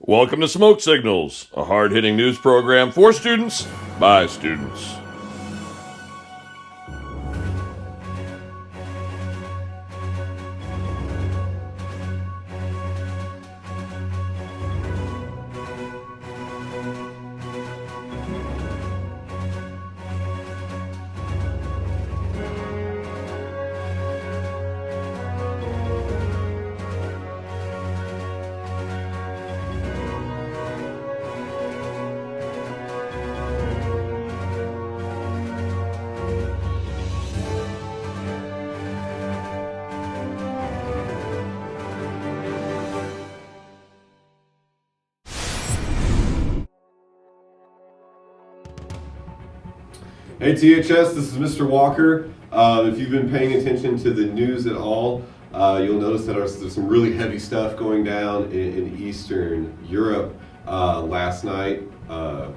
Welcome to Smoke Signals, a hard-hitting news program for students by students. Hey THS, this is Mr. Walker. If you've been paying attention to the news at all, you'll notice that there's some really heavy stuff going down in Eastern Europe. Last night,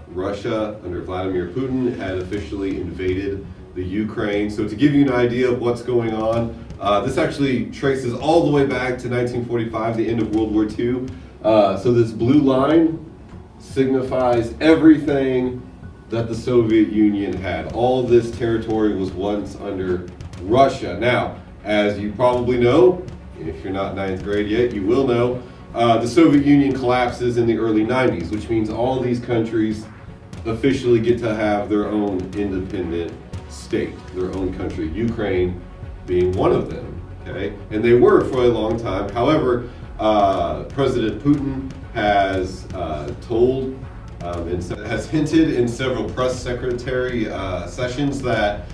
Russia under Vladimir Putin had officially invaded the Ukraine. So to give you an idea of what's going on, this actually traces all the way back to 1945, the end of World War II. So this blue line signifies everything that the Soviet Union had. All this territory was once under Russia. Now, as you probably know, if you're not ninth grade yet, you will know, the Soviet Union collapses in the early 90s, which means all these countries officially get to have their own independent state, their own country, Ukraine being one of them, okay? And they were for a long time. However, President Putin has told and has hinted in several press secretary sessions that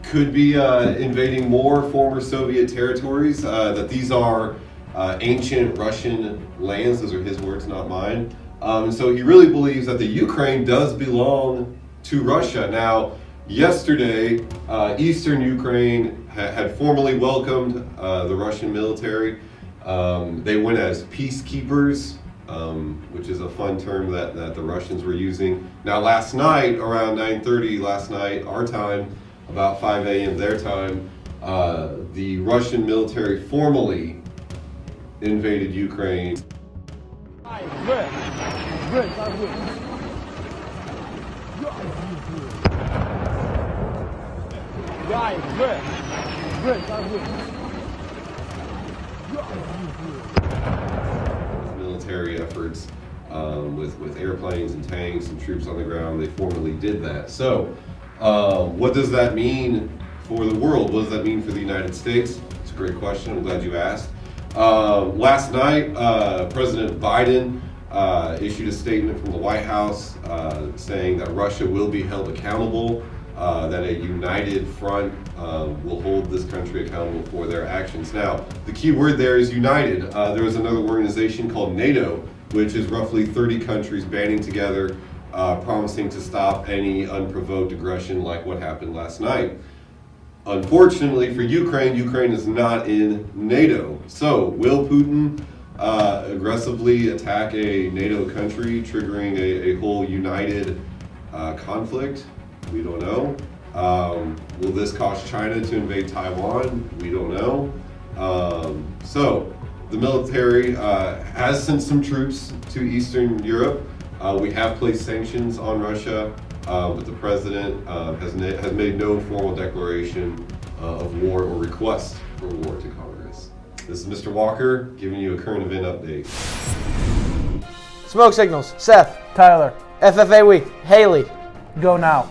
could be invading more former Soviet territories, that these are ancient Russian lands. Those are his words, not mine. And so he really believes that the Ukraine does belong to Russia. Now, yesterday, Eastern Ukraine had formally welcomed the Russian military. They went as peacekeepers, which is a fun term that the Russians were using. Now last night, around 9:30 last night, our time, about 5 a.m. their time, the Russian military formally invaded Ukraine. Military efforts with airplanes and tanks and troops on the ground, they formally did that. So what does that mean for the world? What does that mean for the United States? It's a great question. I'm glad you asked. Last night, President Biden issued a statement from the White House saying that Russia will be held accountable, that a united front will hold this country accountable for their actions. Now, the key word there is united. There is another organization called NATO, which is roughly 30 countries banding together, promising to stop any unprovoked aggression like what happened last night. Unfortunately for Ukraine, Ukraine is not in NATO. So, will Putin aggressively attack a NATO country, triggering a whole united conflict? We don't know. Will this cause China to invade Taiwan? We don't know. So the military has sent some troops to Eastern Europe. We have placed sanctions on Russia, but the president has made no formal declaration of war or request for war to Congress. This is Mr. Walker giving you a current event update. Smoke Signals, Seth, Tyler, FFA Week, Haley, go now.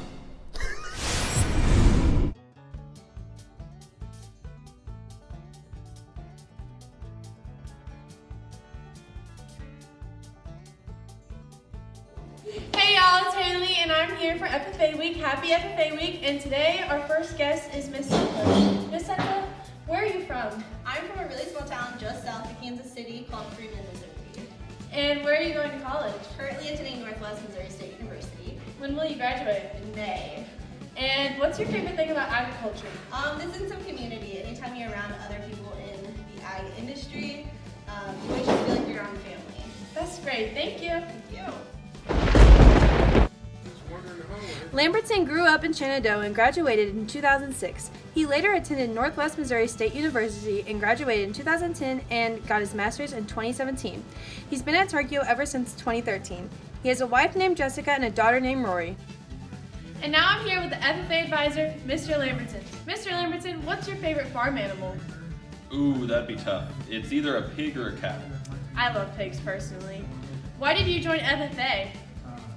Hey y'all, it's Haley and I'm here for FFA Week. Happy FFA Week, and today our first guest is Miss Sethla. Miss Sethla, where are you from? I'm from a really small town just south of Kansas City called Freeman, Missouri. And where are you going to college? Currently attending Northwest Missouri State University. When will you graduate? In May. And what's your favorite thing about agriculture? This is some community. Anytime you're around other people in the ag industry, you always just feel like you're around family. That's great, thank you. Thank you. Just wondering Lamberton grew up in Shenandoah and graduated in 2006. He later attended Northwest Missouri State University and graduated in 2010 and got his master's in 2017. He's been at Tarkio ever since 2013. He has a wife named Jessica and a daughter named Rory. And now I'm here with the FFA advisor, Mr. Lamberton. Mr. Lamberton, what's your favorite farm animal? Ooh, that'd be tough. It's either a pig or a cow. I love pigs personally. Why did you join FFA?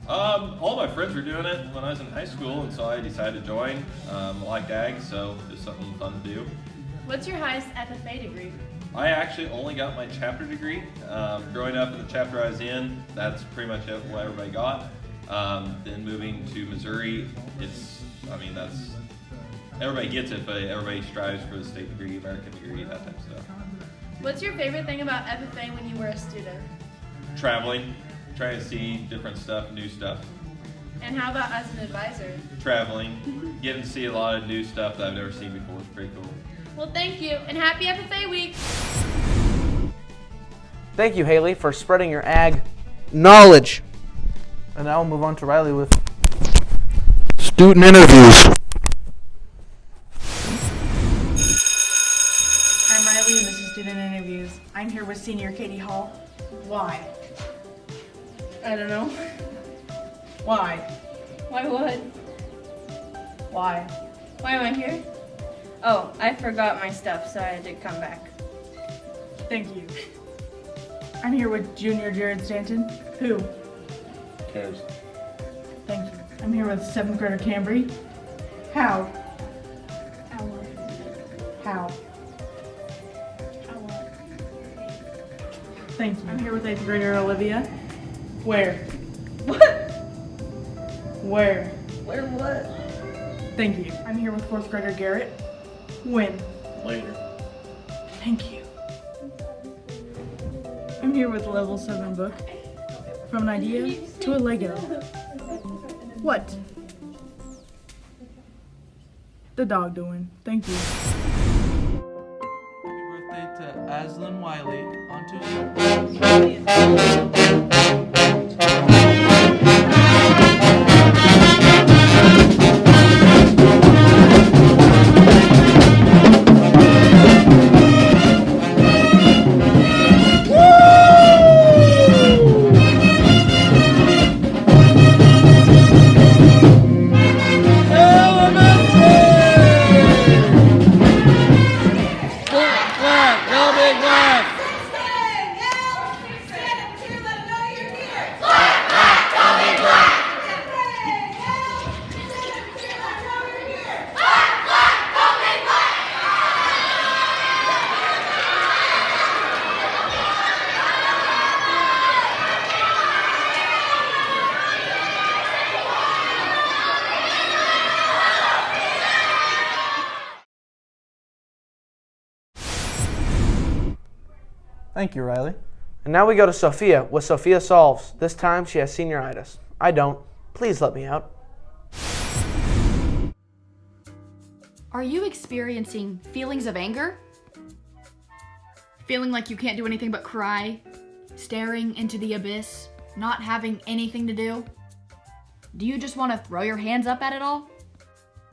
All my friends were doing it when I was in high school, and so I decided to join. I liked ag, so it's something fun to do. What's your highest FFA degree? I actually only got my chapter degree. Growing up in the chapter I was in, that's pretty much what everybody got. Then moving to Missouri, that's everybody gets it, but everybody strives for the state degree, American degree, that type of stuff. What's your favorite thing about FFA when you were a student? Traveling, trying to see different stuff, new stuff. And how about as an advisor? Traveling, getting to see a lot of new stuff that I've never seen before. It's pretty cool. Well, thank you, and happy FFA week! Thank you, Haley, for spreading your ag knowledge. And now we'll move on to Riley with student interviews. I'm Riley, and this is Student Interviews. I'm here with Senior Katie Hall. Why? I don't know. Why? Why what? Why? Why am I here? Oh, I forgot my stuff, so I had to come back. Thank you. I'm here with Junior Jared Stanton. Who? Cares. Thank you. I'm here with 7th grader Cambry. How? How? Thank you. I'm here with 8th grader Olivia. Where? What? Where? Where what? Thank you. I'm here with 4th grader Garrett. When? Later. Thank you. I'm here with Level 7 book. From an idea to a Lego. What? The dog doing. Thank you. Happy birthday to Aslan Wiley. On to Thank you, Riley. And now we go to Sophia with Sophia Solves. This time she has senioritis. I don't. Please let me out. Are you experiencing feelings of anger? Feeling like you can't do anything but cry? Staring into the abyss? Not having anything to do? Do you just want to throw your hands up at it all?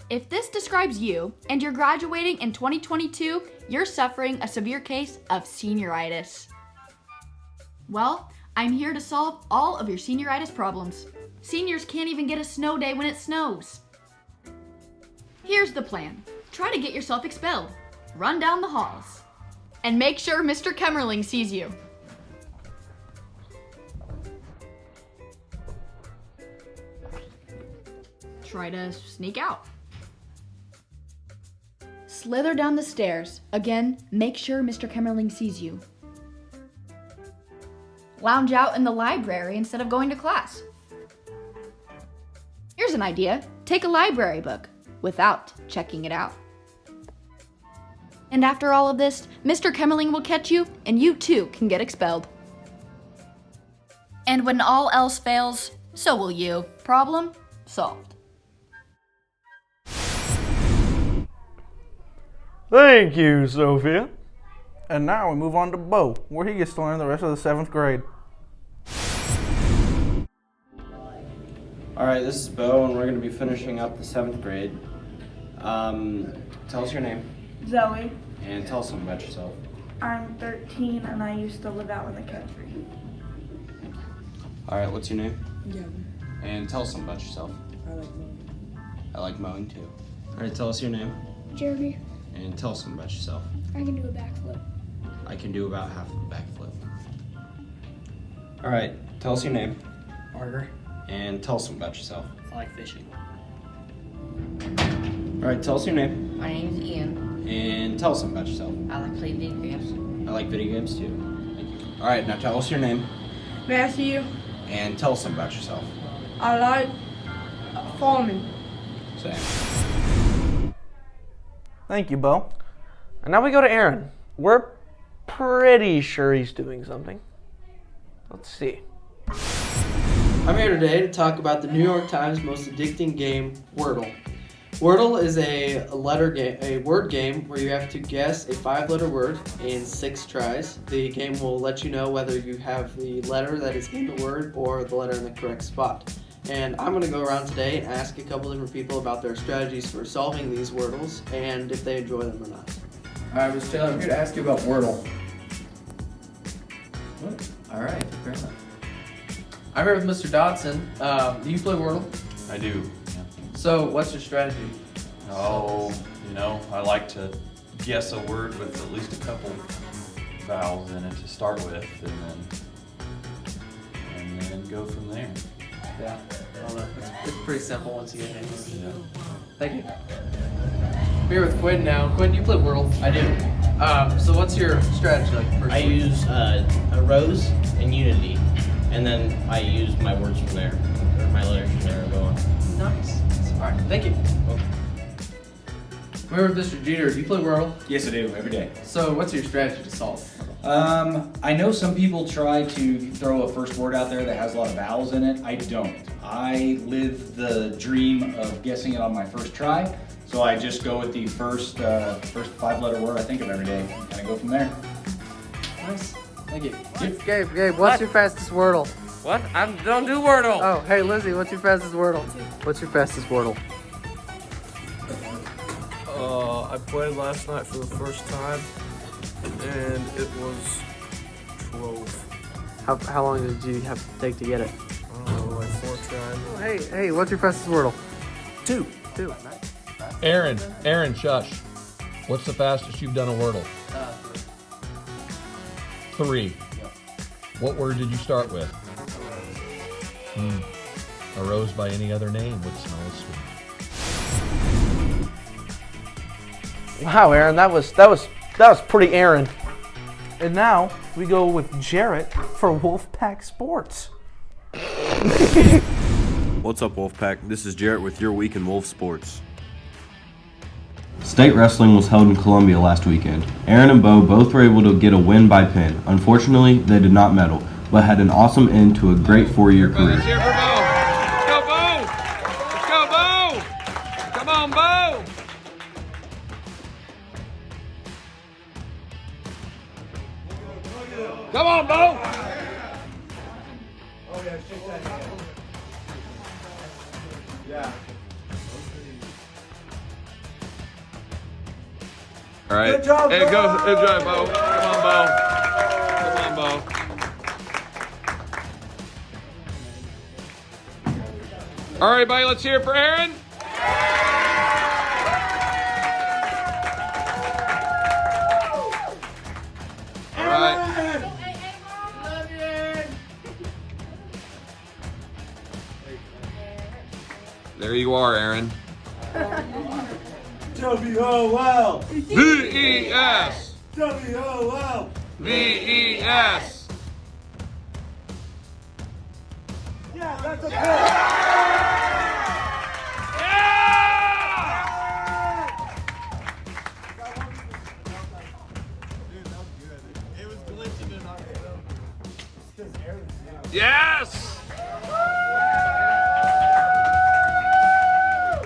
If this describes you, and you're graduating in 2022, you're suffering a severe case of senioritis. Well, I'm here to solve all of your senioritis problems. Seniors can't even get a snow day when it snows. Here's the plan. Try to get yourself expelled. Run down the halls. And make sure Mr. Kemmerling sees you. Try to sneak out. Slither down the stairs. Again, make sure Mr. Kemmerling sees you. Lounge out in the library instead of going to class. Here's an idea. Take a library book without checking it out. And after all of this, Mr. Kemmerling will catch you and you too can get expelled. And when all else fails, so will you. Problem solved. Thank you, Sophia. And now we move on to Bo, where he gets to learn the rest of the 7th grade. Alright, this is Bo, and we're going to be finishing up the 7th grade. Tell us your name, Zoe. and tell us something about yourself. I'm 13 and I used to live out in the country. Alright, what's your name? Gavin. And tell us something about yourself. I like mowing. I like mowing too. Alright, tell us your name, Jeremy, and tell us something about yourself. I can do a backflip. I can do about half of a backflip. Alright, tell us your name, Margaret. and tell us something about yourself. I like fishing. Alright, tell us your name, My name's Ian. and tell us something about yourself. I like playing video games. I like video games too. Thank you. Alright, now tell us your name, Matthew, and tell us something about yourself. I like farming. Same. Thank you, Bo. And now we go to Aaron. We're pretty sure he's doing something. Let's see. I'm here today to talk about the New York Times most addicting game, Wordle. Wordle is a word game where you have to guess a 5-letter word in 6 tries. The game will let you know whether you have the letter that is in the word or the letter in the correct spot. And I'm going to go around today and ask a couple different people about their strategies for solving these Wordles and if they enjoy them or not. Alright, Mr. Taylor, I'm here to ask you about Wordle. What? Alright, fair enough. I'm here with Mr. Dodson. Do you play Wordle? I do. Yeah. So, what's your strategy? Oh, I like to guess a word with at least a couple vowels in it to start with, and then go from there. Yeah, it's pretty simple once you get it. Yeah. Thank you. I'm here with Quinn now. Quinn, you play Wordle? I do. So what's your strategy like? I use a rose and unity, and then I use my words from there, or my letters from there and go on. Nice. Alright, thank you. I'm here with Mr. Jeter. Do you play Wordle? Yes, I do, every day. So what's your strategy to solve? I know some people try to throw a first word out there that has a lot of vowels in it. I don't. I live the dream of guessing it on my first try, so I just go with the first 5-letter word I think of every day, and kind of go from there. Nice. Thank you. Gabe, what's your fastest Wordle? What? I don't do Wordle. Oh, hey, Lizzie, what's your fastest Wordle? What's your fastest Wordle? I played last night for the first time, and it was 12. How long did you have to take to get it? I don't know, like 4 tries. Oh, hey, what's your fastest Wordle? 2. Aaron, shush. What's the fastest you've done a Wordle? 3. What word did you start with? A rose by any other name would smell as sweet. Wow, Aaron, that was pretty Aaron. And now we go with Jarrett for Wolfpack Sports. What's up, Wolfpack? This is Jarrett with your week in Wolf Sports. State wrestling was held in Columbia last weekend. Aaron and Bo both were able to get a win by pin. Unfortunately, they did not medal, but had an awesome end to a great 4-year career. Let's go, Bo! Let's go, Bo! Come on, Bo! Come on, Bo! Oh, yeah, shake that hand. Yeah. All right. Good job, Hey, Bo! good job, Bo. Come on, Bo. Come on, Bo. All right, everybody, let's hear it for Aaron. All right. There you are, Aaron. W-O-L. V-E-S. W-O-L. V-E-S. Yeah, that's a good. Yes!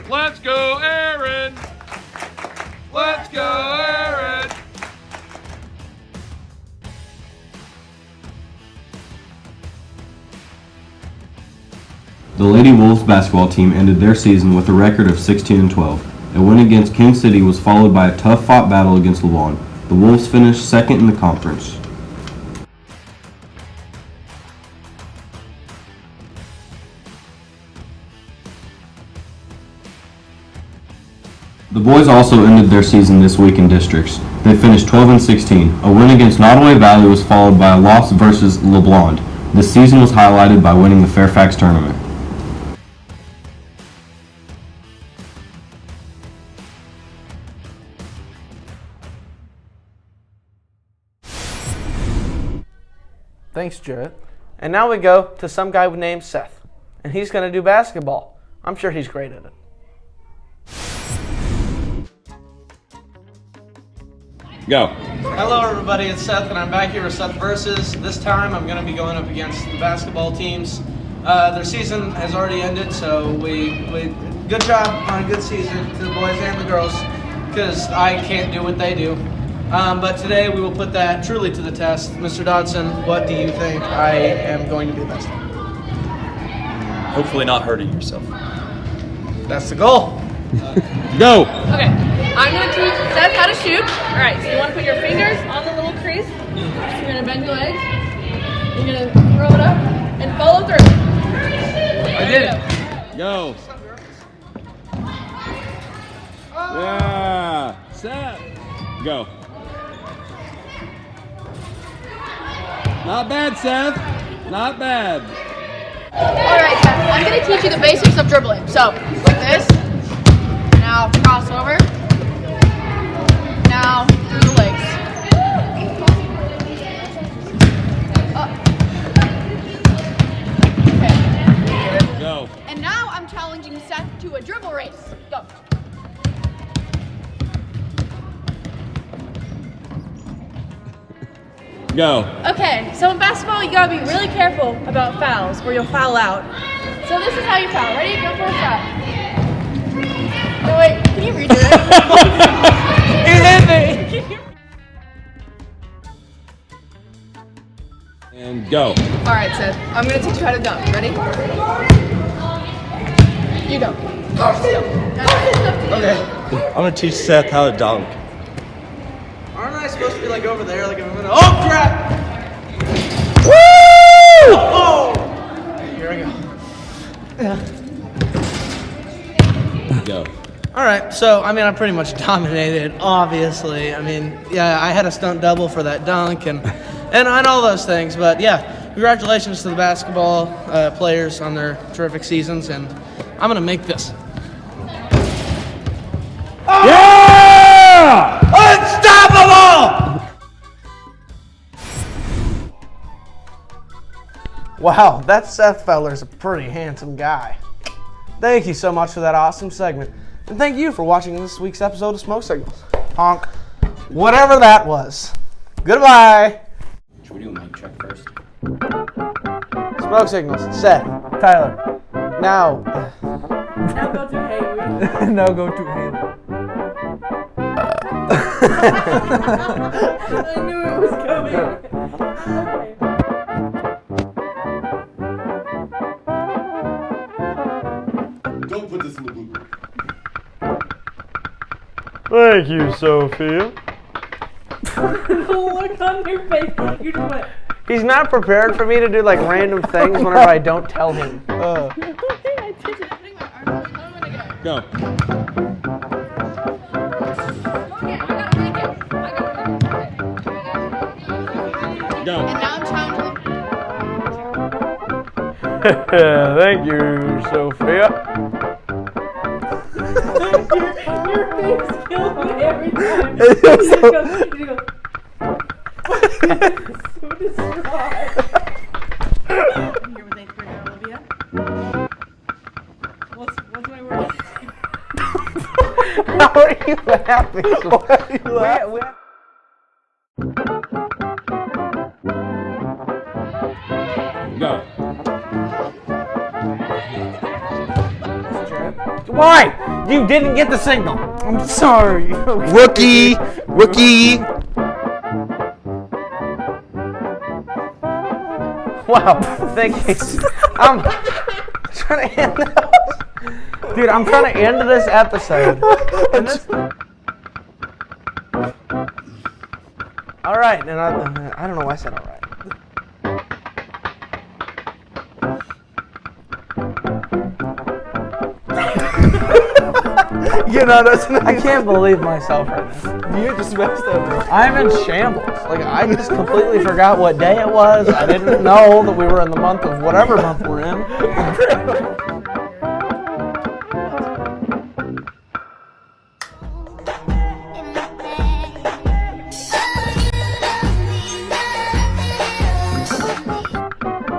Let's go, Aaron! Let's go, Aaron! The Lady Wolves basketball team ended their season with a record of 16-12. A win against King City was followed by a tough-fought battle against Lavon. The Wolves finished second in the conference. The boys also ended their season this week in districts. They finished 12-16. A win against Nottoway Valley was followed by a loss versus LeBlond. The season was highlighted by winning the Fairfax tournament. Thanks, Jarrett. And now we go to some guy named Seth, and he's going to do basketball. I'm sure he's great at it. Go. Hello everybody, it's Seth and I'm back here with Seth Versus. This time I'm going to be going up against the basketball teams. Their season has already ended, so we good job on a good season to the boys and the girls, because I can't do what they do. But today we will put that truly to the test. Mr. Dodson, what do you think I am going to do best? Hopefully not hurting yourself. That's the goal. Go. Okay, I'm going to teach Seth how to shoot. All right, so you want to put your fingers on the little crease. So you're going to bend your legs. You're going to throw it up and follow through. I did it. Go. Yeah. Set. Go. Not bad, Seth. Not bad. Alright, Seth, I'm going to teach you the basics of dribbling. So, like this. Now, cross over. Now, through the legs. Up. Okay. Go. And now I'm challenging Seth to a dribble race. Go. Go. Okay, so in basketball, you gotta be really careful about fouls, or you'll foul out. So this is how you foul. Ready? Go for a shot. No, wait, can you redo it? You hit me! And go. Alright, Seth, I'm gonna teach you how to dunk. Ready? You dunk. Okay. I'm gonna teach Seth how to dunk. Aren't I supposed to be like over there, like I'm gonna? Oh crap! Woo! Oh! Here I go. Go. All right, so I mean, I pretty much dominated. Obviously, I mean, yeah, I had a stunt double for that dunk and all those things. But yeah, congratulations to the basketball players on their terrific seasons, and I'm gonna make this. Yeah! Unstoppable! Wow, that Seth feller's a pretty handsome guy. Thank you so much for that awesome segment. And thank you for watching this week's episode of Smoke Signals. Honk. Whatever that was. Goodbye. Should we do a mic check first? Smoke Signals. Seth. Tyler. Now. Now go to Haley. Now go to Haley. I knew it was coming. Don't put this in the blooper. Thank you, Sophia. The look on your face. You just went. He's not prepared for me to do like random things whenever I don't tell him. I did it. Go. Go. And now I'm challenging. Thank you, Sophia. Your face kills me every time. You go. So distraught. Here with 8th grader Olivia. What's my word? How are you laughing? Why are you laughing? Go. Why? You didn't get the signal. I'm sorry. Rookie! Rookie! Wow. Thank you. trying to end this. Dude, I'm trying to end this episode. All right, and I don't know why I said all right. You know, I can't believe myself right now. You just messed up. I'm in shambles. Like, I just completely forgot what day it was. I didn't know that we were in the month of whatever month we're in.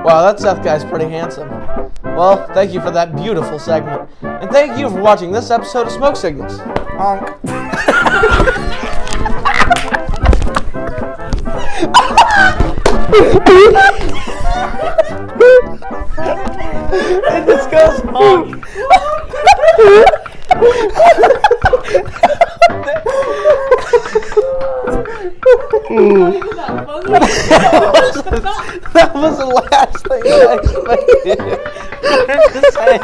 Wow, that Seth guy's pretty handsome. Well, thank you for that beautiful segment. And thank you for watching this episode of Smoke Signals. Honk. It just goes honk. That was the last thing I expected to say.